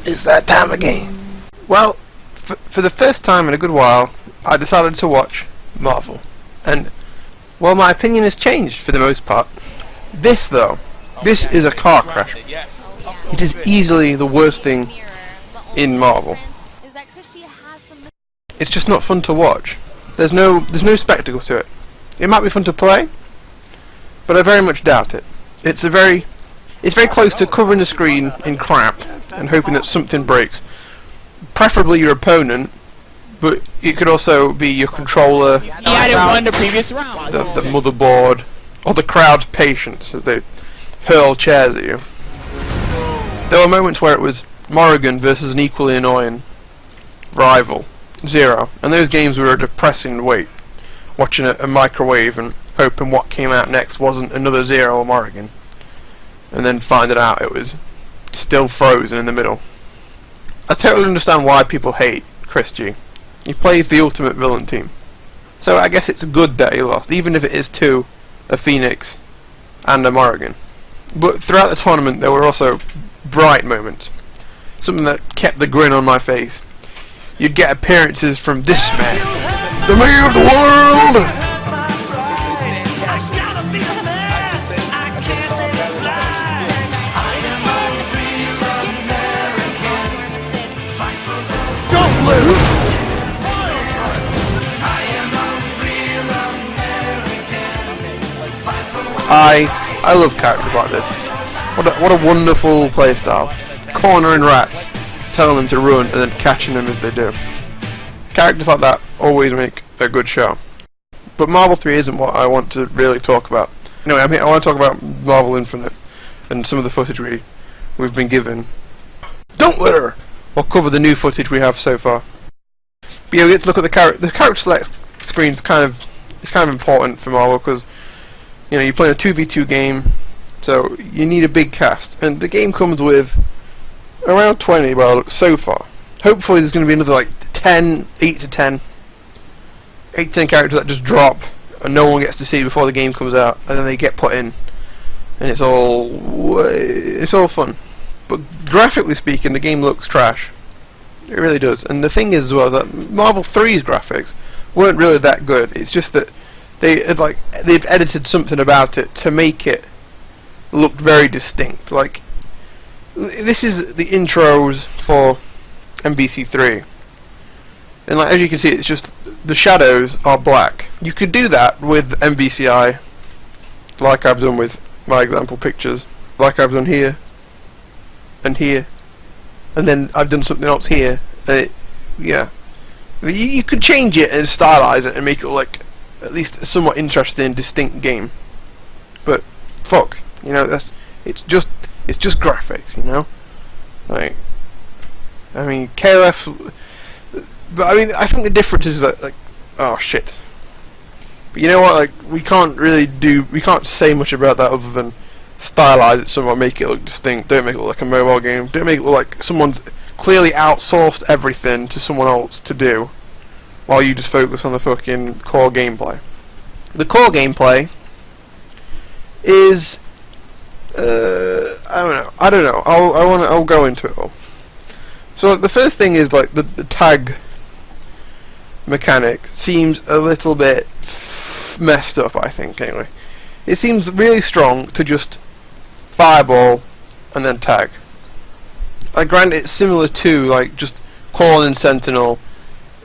It's that time again. Well, for the first time in a good while, I decided to watch Marvel. And, well, my opinion has changed for the most part. This, though, this is a car crash. It is easily the worst thing in Marvel. It's just not fun to watch. There's no spectacle to it. It might be fun to play, but I very much doubt it. It's very close to covering the screen in crap and hoping that something breaks. Preferably your opponent, but it could also be your controller, He hadn't won the previous round. the motherboard, or the crowd's patience as they hurl chairs at you. There were moments where it was Morrigan versus an equally annoying rival, Zero, and those games were a depressing wait, watching a microwave and hoping what came out next wasn't another Zero or Morrigan, and then finding out it was still frozen in the middle. I totally understand why people hate Chris G. He plays the ultimate villain team. So I guess it's good that he lost, even if it is to a Phoenix and a Morrigan. But throughout the tournament there were also bright moments. Something that kept the grin on my face. You'd get appearances from this man, the mayor of the world! Don't lose! I love characters like this. What a wonderful playstyle. Cornering rats, telling them to run, and then catching them as they do. Characters like that always make a good show. But Marvel 3 isn't what I want to really talk about. Anyway, I want to talk about Marvel Infinite and some of the footage we've been given. Don't litter! We'll cover the new footage we have so far. But yeah, we get to look at the character select screen's kind of important for Marvel because you're playing a 2v2 game, so you need a big cast, and the game comes with around 20, well, so far. Hopefully there's going to be another 8 to 10 characters that just drop and no one gets to see before the game comes out, and then they get put in, and it's all fun. But graphically speaking, the game looks trash. It really does. And the thing is as well that Marvel 3's graphics weren't really that good. It's just that they've edited something about it to make it look very distinct. This is the intros for MVC3, and as you can see, it's just the shadows are black. You could do that with MVCI, like I've done with my example pictures, like I've done here and here, and then I've done something else here. Yeah, you could change it and stylize it and make it look at least a somewhat interesting, distinct game. But fuck, it's just graphics, KOF. But I think the difference is that oh shit. But you know what? We can't say much about that other than stylize it somewhat, make it look distinct. Don't make it look like a mobile game. Don't make it look like someone's clearly outsourced everything to someone else to do, while you just focus on the fucking core gameplay. The core gameplay is I don't know. I'll go into it all. So the first thing is the tag mechanic seems a little bit messed up, I think. Anyway, it seems really strong to just fireball and then tag. I grant it's similar to just calling Sentinel,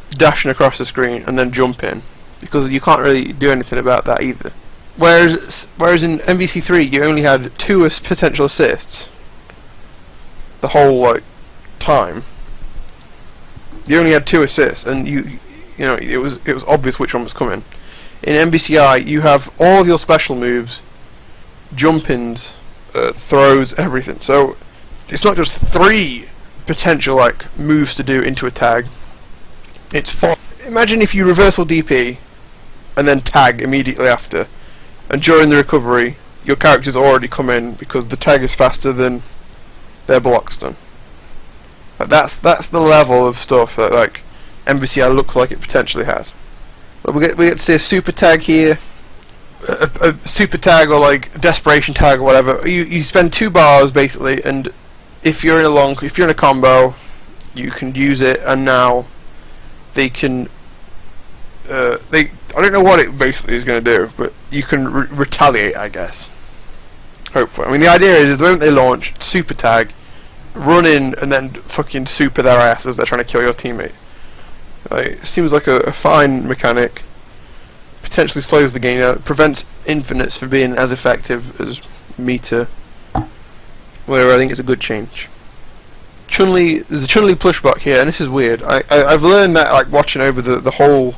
dashing across the screen and then jumping, because you can't really do anything about that either. Whereas in MVC3 you only had 2 potential assists the whole time. You only had 2 assists, and it was obvious which one was coming. In MVCI you have all of your special moves, jump-ins, throws, everything. So it's not just 3 potential moves to do into a tag. It's 4. Imagine if you reversal DP and then tag immediately after, and during the recovery your character's already come in because the tag is faster than their block's done. That's the level of stuff that MVCI looks like it potentially has. But we get to see a super tag here, a super tag or desperation tag or whatever. You spend 2 bars basically, and if you're in a combo, you can use it, and now they can. I don't know what it basically is going to do, but you can retaliate, I guess. Hopefully, I mean the idea is the moment they launch, super tag, run in, and then fucking super their ass as they're trying to kill your teammate. Like, it seems like a fine mechanic. Potentially slows the game down, prevents infinites from being as effective as meter. Where I think it's a good change. Chun-Li, there's a Chun-Li push block here, and this is weird. I've learned that like watching over the whole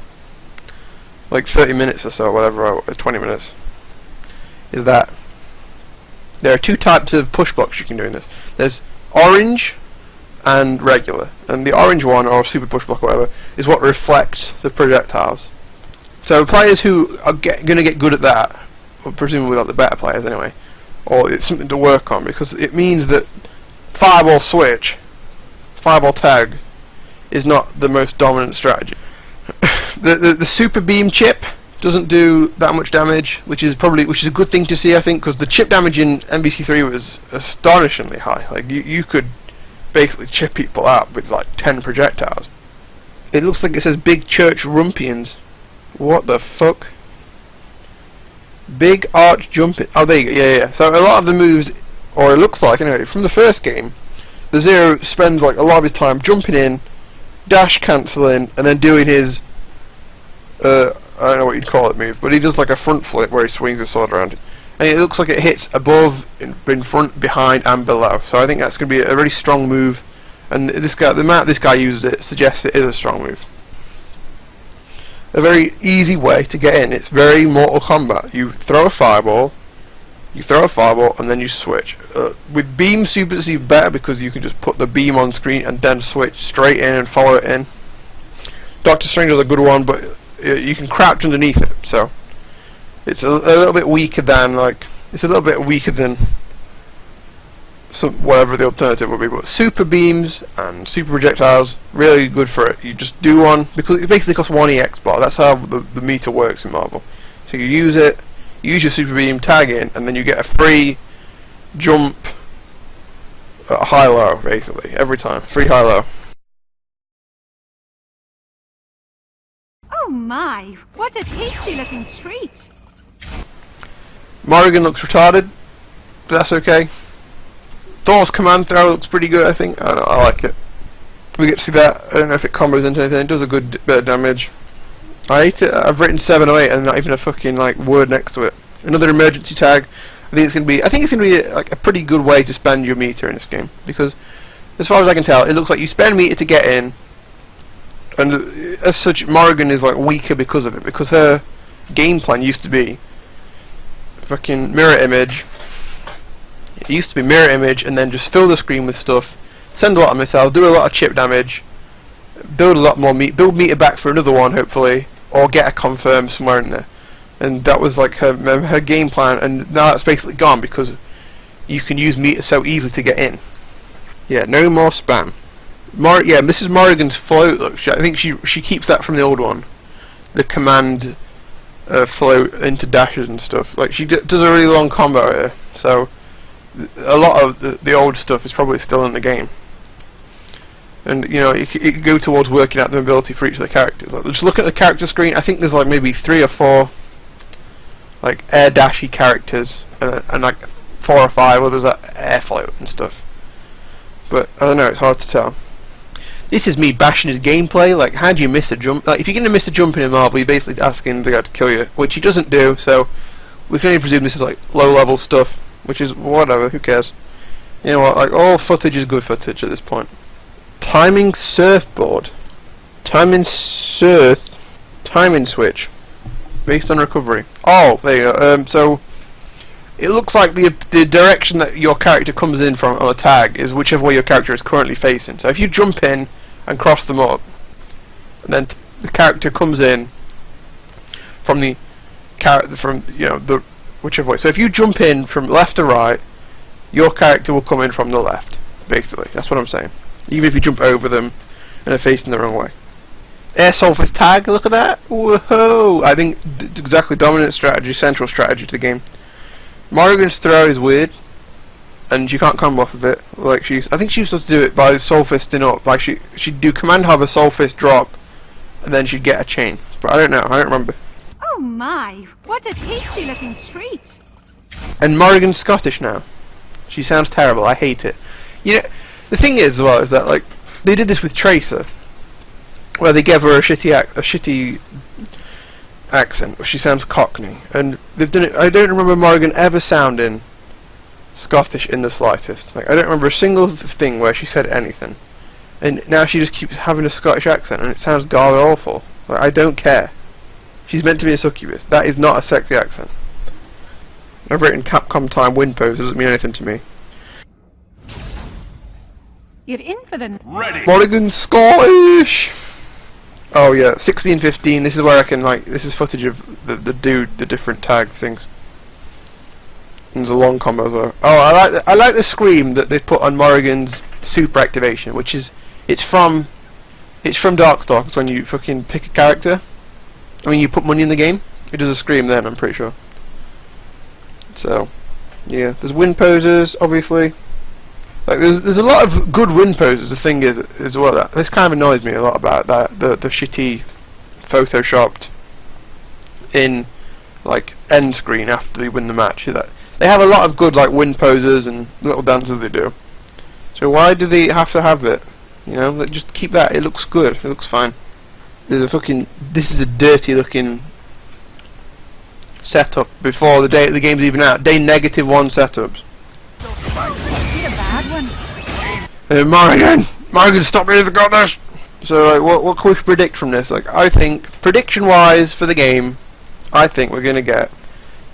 like 30 minutes or so, whatever, or 20 minutes, is that there are two types of push blocks you can do in this. There's orange and regular, and the orange one, or super push block or whatever, is what reflects the projectiles. So players who are going to get good at that, or presumably like the better players anyway, or it's something to work on, because it means that fireball switch, fireball tag, is not the most dominant strategy. The super beam chip doesn't do that much damage, which is a good thing to see, I think, because the chip damage in MVC3 was astonishingly high. Like you could basically chip people out with like 10 projectiles. It looks like it says Big Church Rumpians. What the fuck? Big arch jumping. Oh, there you go. Yeah. So a lot of the moves, or it looks like anyway, from the first game, the Zero spends like a lot of his time jumping in, dash cancelling, and then doing his I don't know what you'd call it move, but he does like a front flip where he swings his sword around, and it looks like it hits above, in front, behind, and below. So I think that's going to be a really strong move, and this guy, the amount this guy uses it suggests it is a strong move. A very easy way to get in. It's very Mortal Kombat. You throw a fireball, and then you switch. With beam super, it's even better because you can just put the beam on screen and then switch straight in and follow it in. Doctor Strange is a good one, but you can crouch underneath it, so it's a little bit weaker than whatever the alternative would be. But super beams and super projectiles, really good for it. You just do one because it basically costs 1 EX bar. That's how the meter works in Marvel. So you use it, you use your super beam, tag in, and then you get a free jump high-low, basically, every time. Free high-low. Oh my, what a tasty looking treat! Morrigan looks retarded, but that's okay. Thor's command throw looks pretty good, I think. I don't know, I like it. We get to see that. I don't know if it combos into anything. It does a good bit of damage. I hate it. I've written 7 or 8 and not even a fucking like word next to it. Another emergency tag. I think it's gonna be like a pretty good way to spend your meter in this game, because as far as I can tell, it looks like you spend meter to get in, and as such, Morrigan is like weaker because of it, because her game plan used to be fucking mirror image. It used to be mirror image and then just fill the screen with stuff, send a lot of missiles, do a lot of chip damage, build a lot more build meter back for another one hopefully, or get a confirm somewhere in there. And that was like her game plan, and now that's basically gone because you can use meter so easily to get in. Yeah, no more spam. Mrs. Morrigan's float, look, I think she keeps that from the old one. The command float into dashes and stuff. Like she does a really long combo here, so a lot of the old stuff is probably still in the game. And you know, it could go towards working out the mobility for each of the characters. Like, just look at the character screen. I think there's like maybe 3 or 4 like air dashy characters, and like 4 or 5 others that air float and stuff. But I don't know, it's hard to tell. This is me bashing his gameplay. Like, how do you miss a jump? Like, if you're going to miss a jump in a Marvel, you're basically asking the guy to kill you, which he doesn't do. So we can only presume this is like low-level stuff, which is whatever. Who cares? You know what? Like, all footage is good footage at this point. Timing surfboard. Timing switch. Based on recovery. Oh, there you go. So it looks like the direction that your character comes in from on a tag is whichever way your character is currently facing. So if you jump in and cross them up, and then the character comes in from the whichever way. So if you jump in from left to right, your character will come in from the left. Basically, that's what I'm saying. Even if you jump over them and are facing the wrong way. Air Sulphur's tag, look at that! Whoa! I think exactly dominant strategy, central strategy to the game. Morrigan's throw is weird, and she can't come off of it. Like I think she was supposed to do it by soul fisting up. Like she'd do command hover, soul fist, drop, and then she'd get a chain. But I don't know. I don't remember. Oh my, what a tasty looking treat. And Morrigan's Scottish now. She sounds terrible. I hate it. You know, the thing is, as well, is that like they did this with Tracer, where they gave her a shitty accent. She sounds Cockney, and they've done it. I don't remember Morrigan ever sounding Scottish in the slightest. Like I don't remember a single thing where she said anything, and now she just keeps having a Scottish accent, and it sounds god awful. Like, I don't care. She's meant to be a succubus. That is not a sexy accent. I've written Capcom time wind pose. It doesn't mean anything to me. You're in for the... Ready. Morrigan Scottish. Oh yeah, 16-15. This is where I can like. This is footage of the different tag things. And there's a long combo as well. Oh, I like the scream that they put on Morrigan's super activation, which is it's from Darkstalkers when you fucking pick a character. I mean, you put money in the game. It does a scream then. I'm pretty sure. So, yeah, there's wind poses, obviously. Like, there's a lot of good wind poses. The thing is, as well, that this kind of annoys me a lot about that the shitty photoshopped in like end screen after they win the match. Is that they have a lot of good like wind poses and little dances they do. So why do they have to have it? You know, like, just keep that. It looks good. It looks fine. There's a fucking. This is a dirty looking setup before the game's even out. Day -1 setups. You're a bad one. Morrigan, stop me, got this. So, like, what can we predict from this? Like, I think prediction-wise for the game, I think we're gonna get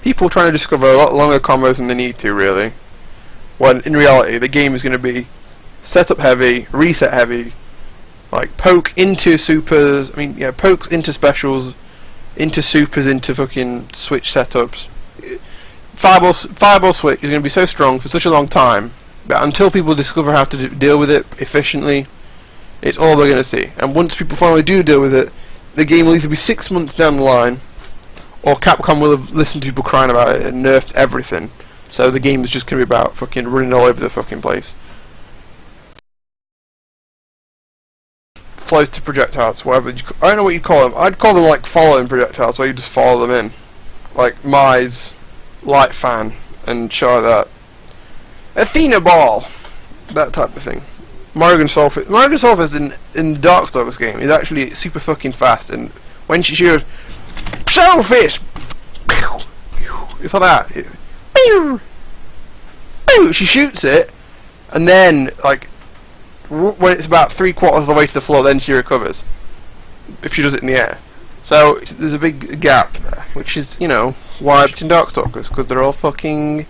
people trying to discover a lot longer combos than they need to, really. When in reality, the game is gonna be setup heavy, reset heavy, like poke into supers. I mean, yeah, pokes into specials, into supers, into fucking switch setups. Fireball switch is going to be so strong for such a long time that until people discover how to deal with it efficiently, it's all we're going to see. And once people finally do deal with it, the game will either be 6 months down the line, or Capcom will have listened to people crying about it and nerfed everything. So the game is just going to be about fucking running all over the fucking place. Floated projectiles, whatever I don't know what you call them. I'd call them like following projectiles, where you just follow them in, like Mize, Light Fan, and show that Athena Ball, that type of thing. Morrigan Soulfist in the Darkstalkers game is actually super fucking fast, and when she shoots Soulfist, it's like that. She shoots it, and then like. When it's about 3/4 of the way to the floor, then she recovers. If she does it in the air. So there's a big gap there, which is, you know, why it's in Darkstalkers, because they're all fucking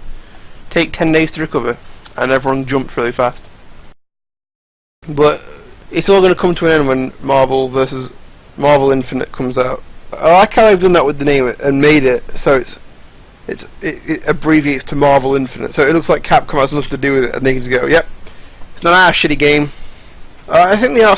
take 10 days to recover, and everyone jumps really fast. But it's all going to come to an end when Marvel vs. Marvel Infinite comes out. I like how they've done that with the name and made it so it abbreviates to Marvel Infinite, so it looks like Capcom has nothing to do with it, and they can just go, yep. It's not our shitty game. I think they are